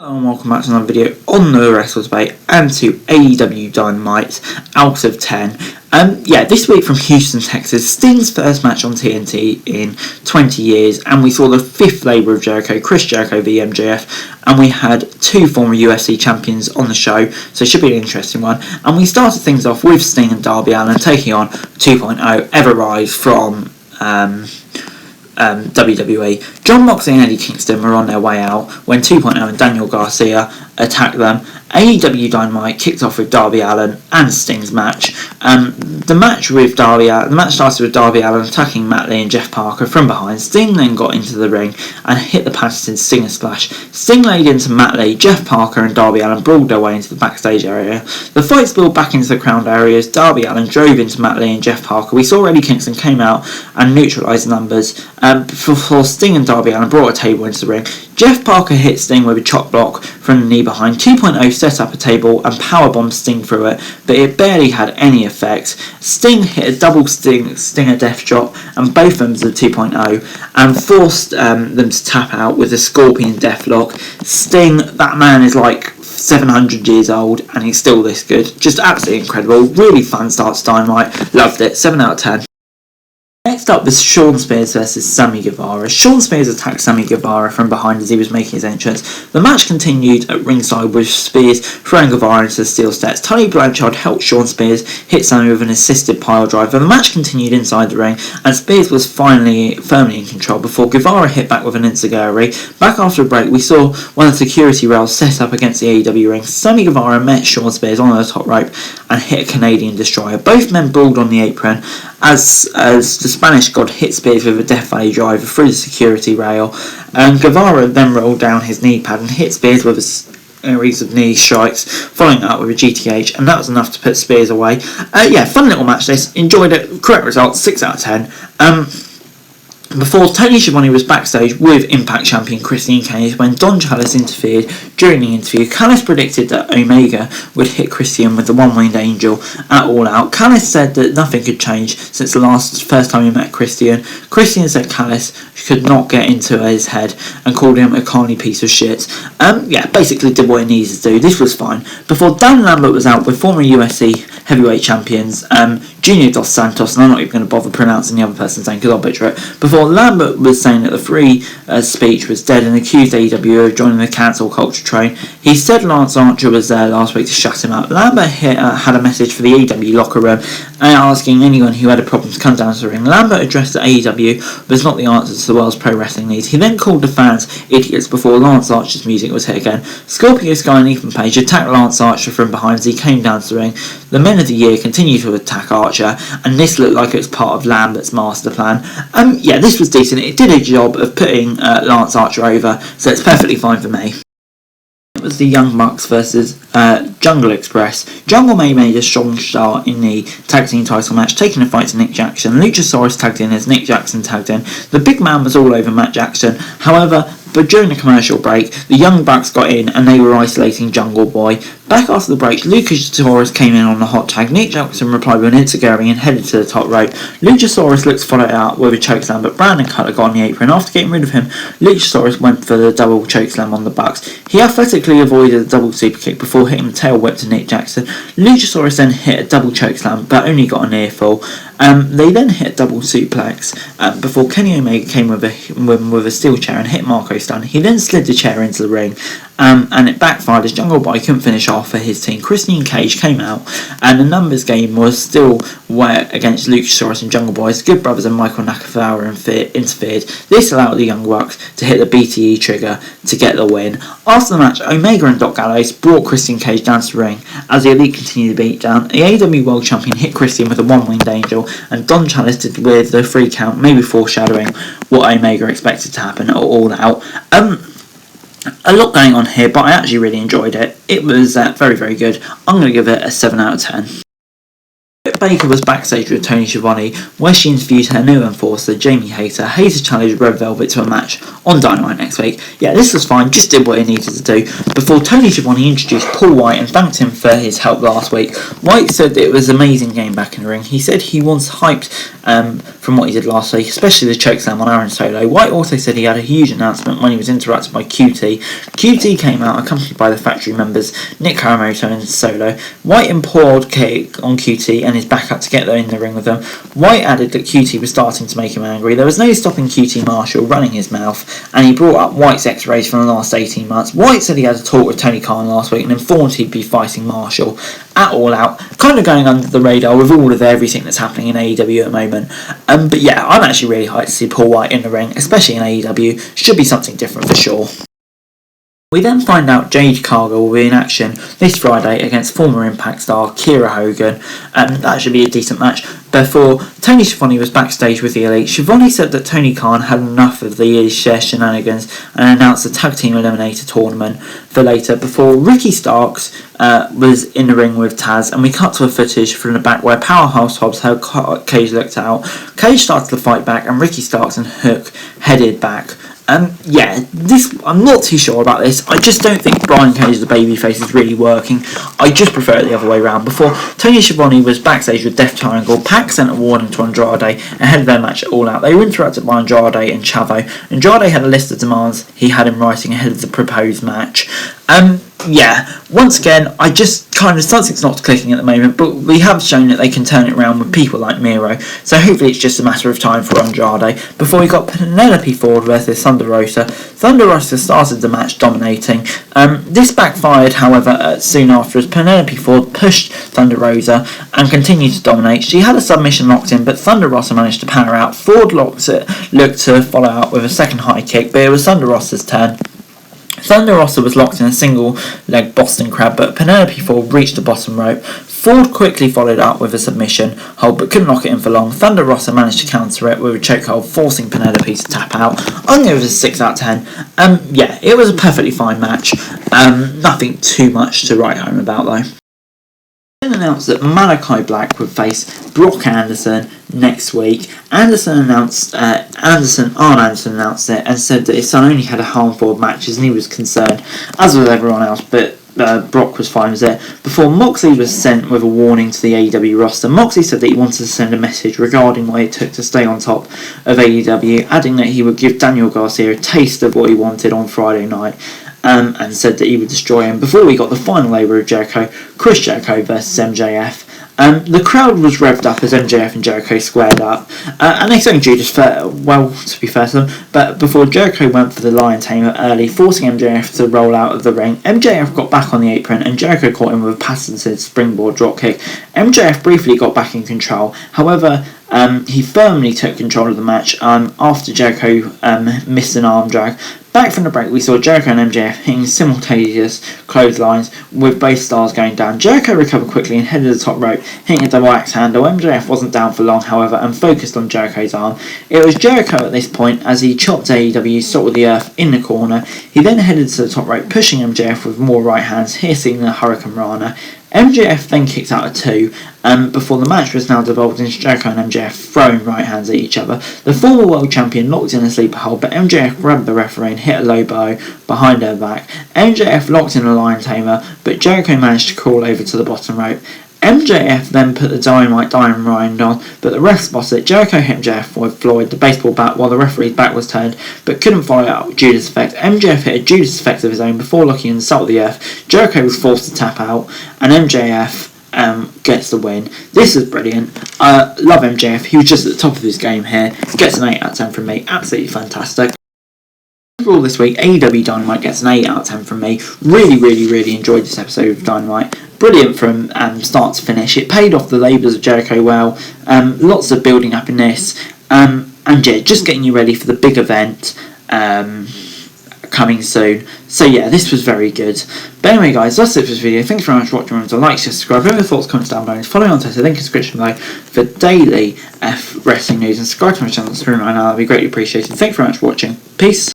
Hello and welcome back to another video on the Wrestle Debate and to AEW Dynamite out of 10. This week from Houston, Texas, Sting's first match on TNT in 20 years, and we saw the fifth labor of Jericho, Chris Jericho v MJF, and we had two former UFC champions on the show, so it should be an interesting one. And we started things off with Sting and Darby Allin taking on 2.0 Ever Rise from WWE. John Moxley and Eddie Kingston were on their way out when 2.0 and Daniel Garcia attacked them. AEW Dynamite kicked off with Darby Allin and Sting's match. The match started with Darby Allin attacking Matt Lee and Jeff Parker from behind. Sting then got into the ring and hit the Patterson Stinger Splash. Sting laid into Matt Lee, Jeff Parker and Darby Allin brawled their way into the backstage area. The fight spilled back into the crowd areas. Darby Allin drove into Matt Lee and Jeff Parker. We saw Eddie Kingston came out and neutralised the numbers before Sting and Darby Allin brought a table into the ring. Jeff Parker hit Sting with a chop block from the knee behind. 2.0 set up a table and powerbombed Sting through it, but it barely had any effect. Sting hit a double Stinger death drop and both members of 2.0 and forced them to tap out with a Scorpion deathlock. Sting, that man is like 700 years old and he's still this good. Just absolutely incredible. Really fun start to Dynamite. Loved it. 7 out of 10. Next up was Shawn Spears versus Sammy Guevara. Shawn Spears attacked Sammy Guevara from behind as he was making his entrance. The match continued at ringside with Spears throwing Guevara into the steel steps. Tully Blanchard helped Shawn Spears hit Sammy with an assisted pile driver. The match continued inside the ring and Spears was finally firmly in control before Guevara hit back with an enziguri. Back after a break, we saw one of the security rails set up against the AEW ring. Sammy Guevara met Shawn Spears on the top rope and hit a Canadian destroyer. Both men brawled on the apron as the Spanish God hit Spears with a Death Valley driver through the security rail, and Guevara then rolled down his knee pad and hit Spears with a series of knee strikes, following up with a GTH, and that was enough to put Spears away. Fun little match this, enjoyed it, correct result, 6 out of 10. Before Tony Schiavone was backstage with Impact champion Christian Cage when Don Callis interfered during the interview. Callis predicted that Omega would hit Christian with the one-winged angel at All Out. Callis said that nothing could change since the first time he met Christian. Christian said Callis could not get into his head and called him a carny piece of shit. Basically did what he needed to do. This was fine. Before Dan Lambert was out with former UFC heavyweight champions Junior Dos Santos, and I'm not even going to bother pronouncing the other person's name because I'll butcher it. Before Lambert was saying that the free speech was dead and accused AEW of joining the cancel culture train. He said Lance Archer was there last week to shut him up. Lambert had a message for the AEW locker room asking anyone who had a problem to come down to the ring. Lambert addressed that AEW was not the answer to the world's pro wrestling needs. He then called the fans idiots before Lance Archer's music was hit again. Scorpio Sky and Ethan Page attacked Lance Archer from behind as he came down to the ring. The Men of the Year continued to attack Archer, and this looked like it was part of Lambert's master plan. This was decent. It did a job of putting Lance Archer over, so it's perfectly fine for me. It was the Young Bucks versus Jungle Express. Jungle May made a strong start in the tag team title match, taking the fight to Nick Jackson. Luchasaurus tagged in as Nick Jackson tagged in. The big man was all over Matt Jackson. However, but during the commercial break, the Young Bucks got in and they were isolating Jungle Boy. Back after the break, Luchasaurus came in on the hot tag. Nick Jackson replied with an enziguri and headed to the top rope. Luchasaurus looked to follow it out with a chokeslam, but Brandon Cutler got on the apron. After getting rid of him, Luchasaurus went for the double chokeslam on the Bucks. He athletically avoided a double super kick before hitting the tail whip to Nick Jackson. Luchasaurus then hit a double chokeslam, but only got a near fall. They then hit a double suplex before Kenny Omega came with a steel chair and hit Marco Stunt. He then slid the chair into the ring and it backfired as Jungle Boy couldn't finish off for his team. Christian Cage came out and the numbers game was still wet against Luchasaurus and Jungle Boy. Good Brothers and Michael Nakafara interfered. This allowed the Young Bucks to hit the BTE trigger to get the win. After the match, Omega and Doc Gallows brought Christian Cage down to the ring as the Elite continued to beat down. The AEW World Champion hit Christian with a one-winged angel, and Don Callis did with the 3 count, maybe foreshadowing what Omega expected to happen at All Out. A lot going on here, but I actually really enjoyed it. It was very, very good. I'm going to give it a 7 out of 10. Baker was backstage with Tony Schiavone, where she interviewed her new enforcer, Jamie Hayter. Hayter challenged Red Velvet to a match on Dynamite next week. This was fine, just did what he needed to do. Before Tony Schiavone introduced Paul White and thanked him for his help last week. White said that it was an amazing game back in the ring. He said he was hyped for from what he did last week, especially the chokeslam on Aaron Solo. White also said he had a huge announcement when he was interrupted by QT. QT came out accompanied by the factory members Nick Haramoto and Solo. White poured cake on QT and his backup to get in the ring with them. White added that QT was starting to make him angry. There was no stopping QT Marshall running his mouth, and he brought up White's x-rays from the last 18 months. White said he had a talk with Tony Khan last week and informed he'd be fighting Marshall at All Out, kind of going under the radar with all of everything that's happening in AEW at the moment. But yeah, I'm actually really hyped to see Paul White in the ring, especially in AEW. Should be something different for sure. We then find out Jade Cargill will be in action this Friday against former Impact star Kiera Hogan. That should be a decent match. Before, Tony Schiavone was backstage with the Elite. Schiavone said that Tony Khan had enough of the shenanigans and announced a tag team eliminator tournament for later. Before, Ricky Starks was in the ring with Taz, and we cut to a footage from the back where Powerhouse Hobbs had Cage looked out. Cage started to fight back, and Ricky Starks and Hook headed back. I'm not too sure about this. I just don't think Brian Cage, the babyface, is really working. I just prefer it the other way around. Before, Tony Schiavone was backstage with Death Triangle. Pac sent a warning to Andrade ahead of their match at All Out. They were interrupted by Andrade and Chavo. Andrade had a list of demands he had in writing ahead of the proposed match. Once again, I just kind of, something's not clicking at the moment, but we have shown that they can turn it around with people like Miro, so hopefully it's just a matter of time for Andrade. Before we got Penelope Ford versus Thunder Rosa. Thunder Rosa started the match dominating. This backfired, however, soon after, as Penelope Ford pushed Thunder Rosa and continued to dominate. She had a submission locked in, but Thunder Rosa managed to power out. Ford looked to follow out with a second high kick, but it was Thunder Rosa's turn. Thunder Rosa was locked in a single leg Boston Crab, but Penelope Ford reached the bottom rope. Ford quickly followed up with a submission hold, but couldn't lock it in for long. Thunder Rosa managed to counter it with a chokehold, forcing Penelope to tap out. I'm going with a 6 out of 10. It was a perfectly fine match. Nothing too much to write home about though. Announced that Malachi Black would face Brock Anderson next week. Anderson announced it and said that his son only had a handful of matches and he was concerned, as with everyone else, but Brock was fine with it. Before, Moxley was sent with a warning to the AEW roster. Moxley said that he wanted to send a message regarding what it took to stay on top of AEW, adding that he would give Daniel Garcia a taste of what he wanted on Friday night. And said that he would destroy him. Before we got the final labor of Jericho, Chris Jericho versus MJF. The crowd was revved up as MJF and Jericho squared up, and they sang Judas well, to be fair to them, but before Jericho went for the Lion Tamer early, forcing MJF to roll out of the ring. MJF got back on the apron and Jericho caught him with a patented springboard dropkick. MJF briefly got back in control, however, he firmly took control of the match after Jericho missed an arm drag. Back from the break, we saw Jericho and MJF hitting simultaneous clotheslines with both stars going down. Jericho recovered quickly and headed to the top rope, hitting a double axe handle. MJF wasn't down for long, however, and focused on Jericho's arm. It was Jericho at this point as he chopped AEW, Salt of the Earth in the corner. He then headed to the top rope, pushing MJF with more right hands, hitting the Hurricane Rana. MJF then kicked out a 2, before the match was now devolved into Jericho and MJF throwing right hands at each other. The former world champion locked in a sleeper hold, but MJF grabbed the referee and hit a low blow behind her back. MJF locked in a Lion Tamer, but Jericho managed to crawl over to the bottom rope. MJF then put the Dynamite Diamond on, but the ref spotted it. Jericho hit MJF with Floyd, the baseball bat, while the referee's back was turned, but couldn't follow out with Judas Effect. MJF hit a Judas Effect of his own before locking in the Salt of the Earth. Jericho was forced to tap out, and MJF gets the win. This is brilliant. Love MJF. He was just at the top of his game here. Gets an 8 out of 10 from me. Absolutely fantastic. Overall this week, AEW Dynamite gets an 8 out of 10 from me. Really enjoyed this episode of Dynamite. Brilliant from start to finish. It paid off the labours of Jericho well. Lots of building up in this. And yeah, just getting you ready for the big event coming soon. So yeah, this was very good. But anyway guys, that's it for this video. Thank you very much for watching. Remember to like, share, subscribe, leave your thoughts, comments down below, and follow me on Twitter, link in the description below for daily wrestling news, and subscribe to my channel on the screen right now. That'd be greatly appreciated. Thank you very much for watching. Peace.